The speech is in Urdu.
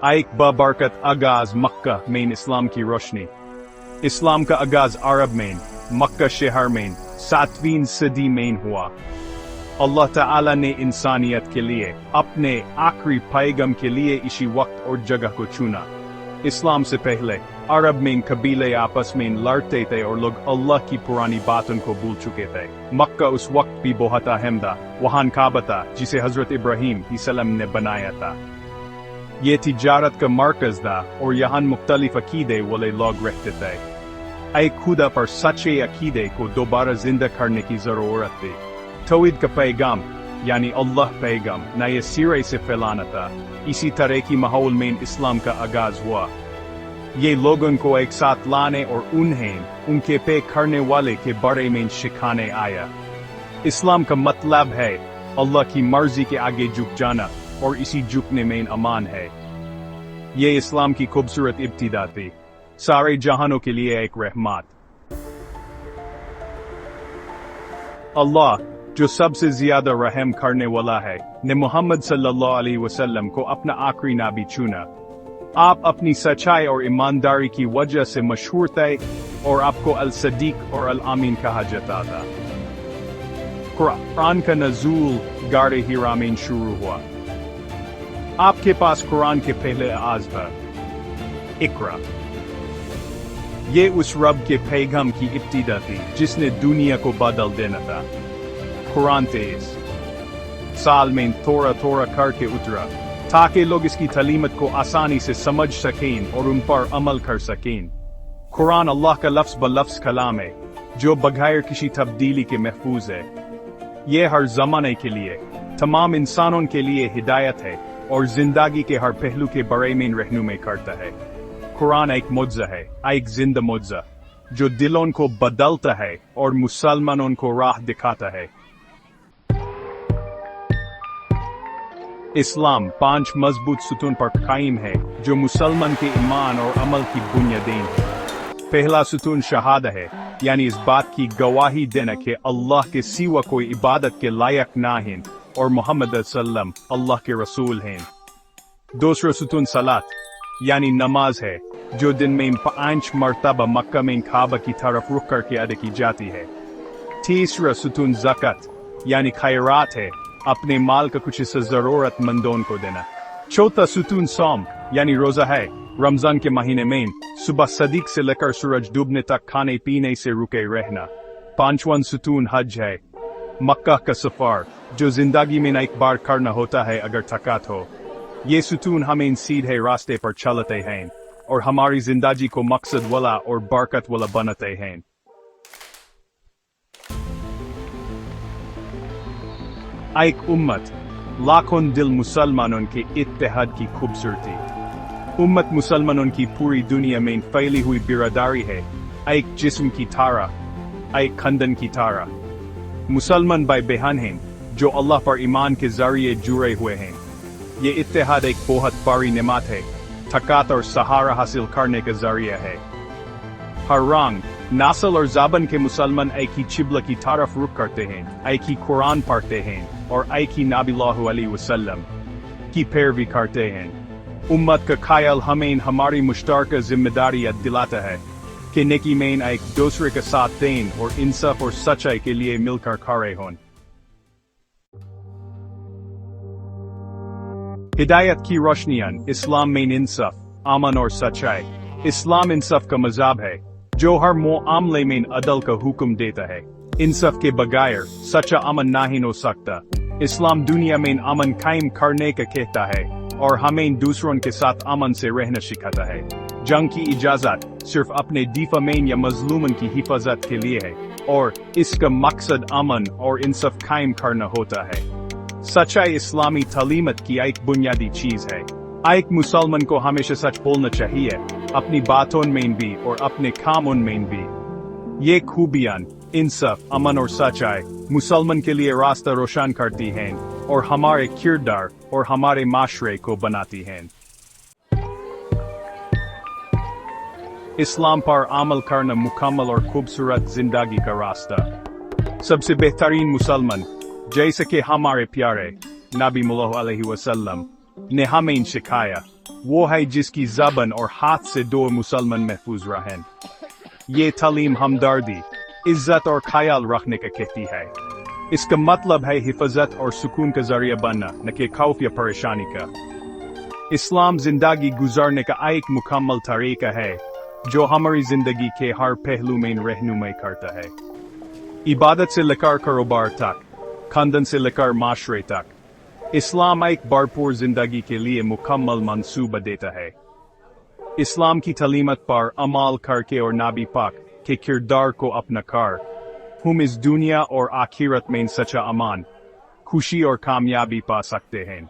ایک بابرکت آغاز مکہ میں اسلام کی روشنی۔ اسلام کا آغاز عرب میں مکہ شہر میں 7ویں صدی میں ہوا۔ اللہ تعالی نے انسانیت کے لیے اپنے آخری پیغام کے لیے اسی وقت اور جگہ کو چنا۔ اسلام سے پہلے عرب میں قبیلے آپس میں لڑتے تھے اور لوگ اللہ کی پرانی باتوں کو بھول چکے تھے۔ مکہ اس وقت بھی بہت اہم تھا، وہاں کعبہ تھا جسے حضرت ابراہیم علیہ السلام نے بنایا تھا۔ یہ تجارت کا مرکز تھا اور یہاں مختلف عقیدے والے لوگ رہتے تھے۔ ایک خدا پر سچے عقیدے کو دوبارہ زندہ کرنے کی ضرورت تھی۔ توحید کا پیغام یعنی اللہ پیغام نئے سرے سے پھیلانا تھا۔ اسی طرح کی ماحول میں اسلام کا آغاز ہوا۔ یہ لوگوں کو ایک ساتھ لانے اور انہیں ان کے پے کرنے والے کے بارے میں سکھانے آیا۔ اسلام کا مطلب ہے اللہ کی مرضی کے آگے جھک جانا اور اسی جھکنے میں امان ہے۔ یہ اسلام کی خوبصورت ابتدا تھی، سارے جہانوں کے لیے ایک رحمت۔ اللہ جو سب سے زیادہ رحم کرنے والا ہے نے محمد صلی اللہ علیہ وسلم کو اپنا آخری نبی چنا۔ آپ اپنی سچائی اور ایمانداری کی وجہ سے مشہور تھے اور آپ کو الصدیق اور الامین کہا جاتا تھا۔ قرآن کا نزول غار حرا میں شروع ہوا۔ آپ کے پاس قرآن کے پہلے آغاز تھا، اقرا۔ یہ اس رب کے پیغام کی ابتدا تھی جس نے دنیا کو بدل دینا تھا۔ قرآن 23 سال میں تھوڑا تھوڑا کر کے اترا تاکہ لوگ اس کی تعلیمات کو آسانی سے سمجھ سکیں اور ان پر عمل کر سکیں۔ قرآن اللہ کا لفظ بلفظ کلام ہے جو بغیر کسی تبدیلی کے محفوظ ہے۔ یہ ہر زمانے کے لیے، تمام انسانوں کے لیے ہدایت ہے اور زندگی کے ہر پہلو کے بارے میں رہنمائی کرتا ہے۔ قرآن ایک معجزہ ہے، ایک زندہ معجزہ جو دلوں کو بدلتا ہے اور مسلمانوں کو راہ دکھاتا ہے۔ اسلام 5 مضبوط ستون پر قائم ہے جو مسلمان کے ایمان اور عمل کی بنیادیں ہیں۔ پہلا ستون شہادت ہے، یعنی اس بات کی گواہی دینا کہ اللہ کے سوا کوئی عبادت کے لائق نہ ہیں اور محمد صلی اللہ علیہ وسلم اللہ کے رسول ہیں۔ دوسرا ستون صلاۃ یعنی نماز ہے جو دن میں 5 مرتبہ مکہ میں کعبہ کی طرف رخ کر کے ادا کی جاتی ہے۔ تیسرا ستون زکوٰۃ یعنی خیرات ہے، اپنے مال کا کچھ حصہ ضرورت مندوں کو دینا۔ چوتھا ستون صوم یعنی روزہ ہے، رمضان کے مہینے میں صبح صدیق سے لے کر سورج ڈوبنے تک کھانے پینے سے رکے رہنا۔ پانچواں ستون حج ہے، مکہ کا سفر جو زندگی میں ایک بار کرنا ہوتا ہے اگر تھکات ہو۔ یہ ستون ہمیں سیدھے راستے پر چلاتے ہیں اور ہماری زندگی کو مقصد والا اور برکت والا بناتے ہیں۔ ایک امت، لاکھوں دل مسلمانوں کے اتحاد کی خوبصورتی۔ امت مسلمانوں کی پوری دنیا میں پھیلی ہوئی برادری ہے، ایک جسم کی طرح، ایک خاندان کی طرح۔ مسلمان بھائی بہن ہیں جو اللہ پر ایمان کے ذریعے جڑے ہوئے ہیں۔ یہ اتحاد ایک بہت بڑی نعمت ہے، طاقت اور سہارا حاصل کرنے کا ذریعہ ہے۔ ہر رنگ، نسل اور زبان کے مسلمان ایک ہی قبلہ کی طرف رخ کرتے ہیں، ایک ہی قرآن پڑھتے ہیں اور ایک ہی نبی اللہ علیہ وسلم کی پیروی کرتے ہیں۔ امت کا خیال ہمیں ہماری مشترکہ ذمہ داری یاد دلاتا ہے کہ نیکی میں ایک دوسرے کا ساتھ دیں اور انصاف اور سچائی کے لیے مل کر کھڑے ہوں۔ ہدایت کی روشنیاں اسلام میں انصاف، امن اور سچائی۔ اسلام انصاف کا مذہب ہے جو ہر معاملے میں عدل کا حکم دیتا ہے۔ انصاف کے بغیر سچا امن نہیں ہو سکتا۔ اسلام دنیا میں امن قائم کرنے کا کہتا ہے اور ہمیں دوسروں کے ساتھ امن سے رہنا سکھاتا ہے۔ جنگ کی اجازت صرف اپنے دفاع میں یا مظلومن کی حفاظت کے لیے ہے اور اس کا مقصد امن اور انصاف قائم کرنا ہوتا ہے۔ سچائی اسلامی تعلیمات کی ایک بنیادی چیز ہے۔ ایک مسلمان کو ہمیشہ سچ بولنا چاہیے، اپنی باتوں میں بھی اور اپنے کاموں میں بھی۔ یہ خوبیاں، انصاف، امن اور سچائی مسلمان کے لیے راستہ روشن کرتی ہیں اور ہمارے کردار اور ہمارے معاشرے کو بناتی ہیں۔ اسلام پر عمل کرنا مکمل اور خوبصورت زندگی کا راستہ۔ سب سے بہترین مسلمان جیسے کہ ہمارے پیارے نبی صلی اللہ علیہ وسلم نے ہمیں سکھایا، وہ ہے جس کی زبان اور ہاتھ سے دو مسلمان محفوظ رہیں۔ یہ تعلیم ہمدردی، عزت اور خیال رکھنے کا کہتی ہے۔ اس کا مطلب ہے حفاظت اور سکون کا ذریعہ بننا، نہ کہ خوف یا پریشانی کا۔ اسلام زندگی گزارنے کا ایک مکمل طریقہ ہے جو ہماری زندگی کے ہر پہلو میں رہنمائی کرتا ہے۔ عبادت سے لے کر کاروبار تک، خاندان سے لے کر معاشرے تک، اسلام ایک بھرپور زندگی کے لیے مکمل منصوبہ دیتا ہے۔ اسلام کی تعلیمات پر عمل کر کے اور نبی پاک کے کردار کو اپنا کر، ہم اس دنیا اور آخرت میں سچا امان، خوشی اور کامیابی پا سکتے ہیں۔